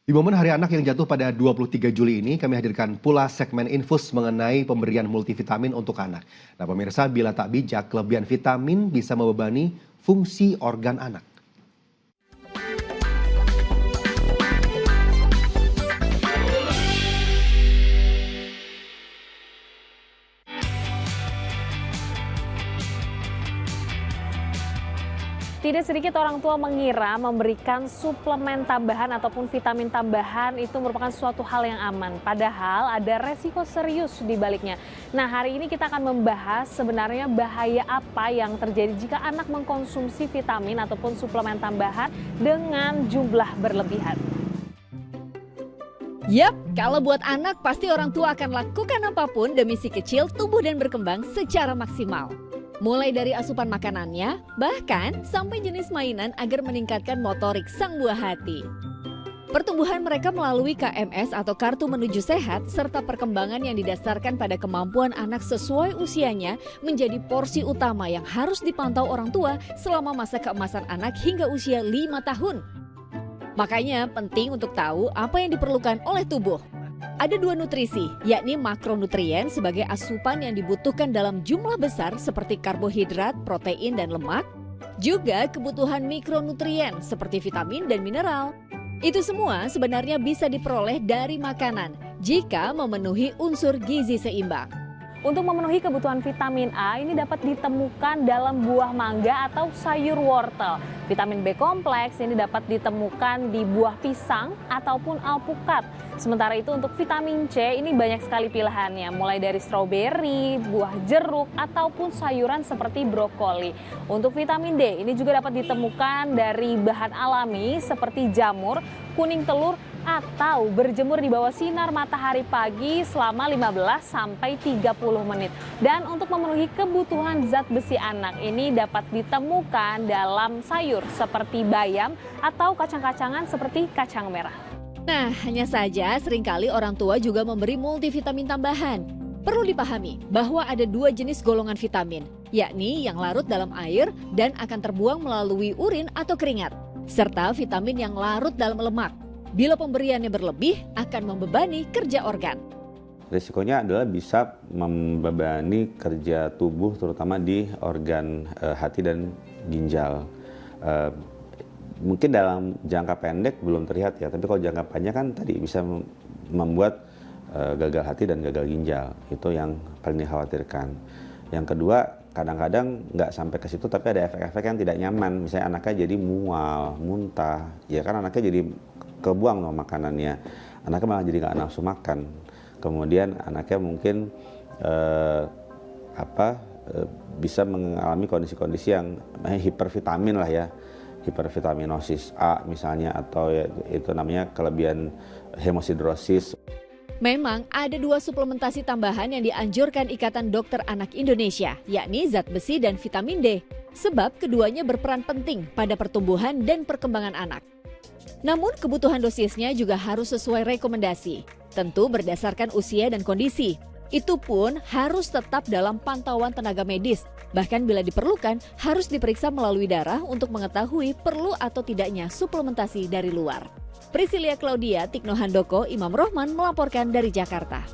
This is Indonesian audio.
Di momen Hari Anak yang jatuh pada 23 Juli ini, kami hadirkan pula segmen infus mengenai pemberian multivitamin untuk anak. Nah pemirsa, bila tak bijak, kelebihan vitamin bisa membebani fungsi organ anak. Tidak sedikit orang tua mengira memberikan suplemen tambahan ataupun vitamin tambahan itu merupakan suatu hal yang aman. Padahal ada resiko serius di baliknya. Nah, hari ini kita akan membahas sebenarnya bahaya apa yang terjadi jika anak mengkonsumsi vitamin ataupun suplemen tambahan dengan jumlah berlebihan. Yap, kalau buat anak pasti orang tua akan lakukan apapun demi si kecil tumbuh dan berkembang secara maksimal. Mulai dari asupan makanannya, bahkan sampai jenis mainan agar meningkatkan motorik sang buah hati. Pertumbuhan mereka melalui KMS atau Kartu Menuju Sehat serta perkembangan yang didasarkan pada kemampuan anak sesuai usianya menjadi porsi utama yang harus dipantau orang tua selama masa keemasan anak hingga usia 5 tahun. Makanya penting untuk tahu apa yang diperlukan oleh tubuh. Ada dua nutrisi, yakni makronutrien sebagai asupan yang dibutuhkan dalam jumlah besar seperti karbohidrat, protein, dan lemak. Juga kebutuhan mikronutrien seperti vitamin dan mineral. Itu semua sebenarnya bisa diperoleh dari makanan jika memenuhi unsur gizi seimbang. Untuk memenuhi kebutuhan vitamin A ini dapat ditemukan dalam buah mangga atau sayur wortel. Vitamin B kompleks ini dapat ditemukan di buah pisang ataupun alpukat. Sementara itu untuk vitamin C ini banyak sekali pilihannya, mulai dari stroberi, buah jeruk, ataupun sayuran seperti brokoli. Untuk vitamin D ini juga dapat ditemukan dari bahan alami seperti jamur, kuning telur, atau berjemur di bawah sinar matahari pagi selama 15 sampai 30 menit. Dan untuk memenuhi kebutuhan zat besi anak ini dapat ditemukan dalam sayur seperti bayam atau kacang-kacangan seperti kacang merah. Nah, hanya saja seringkali orang tua juga memberi multivitamin tambahan. Perlu dipahami bahwa ada dua jenis golongan vitamin, yakni yang larut dalam air dan akan terbuang melalui urin atau keringat, serta vitamin yang larut dalam lemak. Bila pemberiannya berlebih, akan membebani kerja organ. Risikonya adalah bisa membebani kerja tubuh, terutama di organ hati dan ginjal. Mungkin dalam jangka pendek belum terlihat ya, tapi kalau jangka panjang kan tadi bisa membuat gagal hati dan gagal ginjal. Itu yang paling dikhawatirkan. Yang kedua, kadang-kadang nggak sampai ke situ, tapi ada efek-efek yang tidak nyaman. Misalnya anaknya jadi mual, muntah, ya kan anaknya jadi kebuang loh makanannya, anaknya malah jadi nggak nafsu makan. Kemudian anaknya mungkin bisa mengalami kondisi-kondisi yang hipervitamin lah ya, hipervitaminosis A misalnya, atau ya, itu namanya kelebihan hemosidrosis. Memang ada dua suplementasi tambahan yang dianjurkan Ikatan Dokter Anak Indonesia, yakni zat besi dan vitamin D, sebab keduanya berperan penting pada pertumbuhan dan perkembangan anak. Namun kebutuhan dosisnya juga harus sesuai rekomendasi, tentu berdasarkan usia dan kondisi. Itu pun harus tetap dalam pantauan tenaga medis, bahkan bila diperlukan harus diperiksa melalui darah untuk mengetahui perlu atau tidaknya suplementasi dari luar. Priscilia Claudia, Tikno Handoko, Imam Rohman melaporkan dari Jakarta.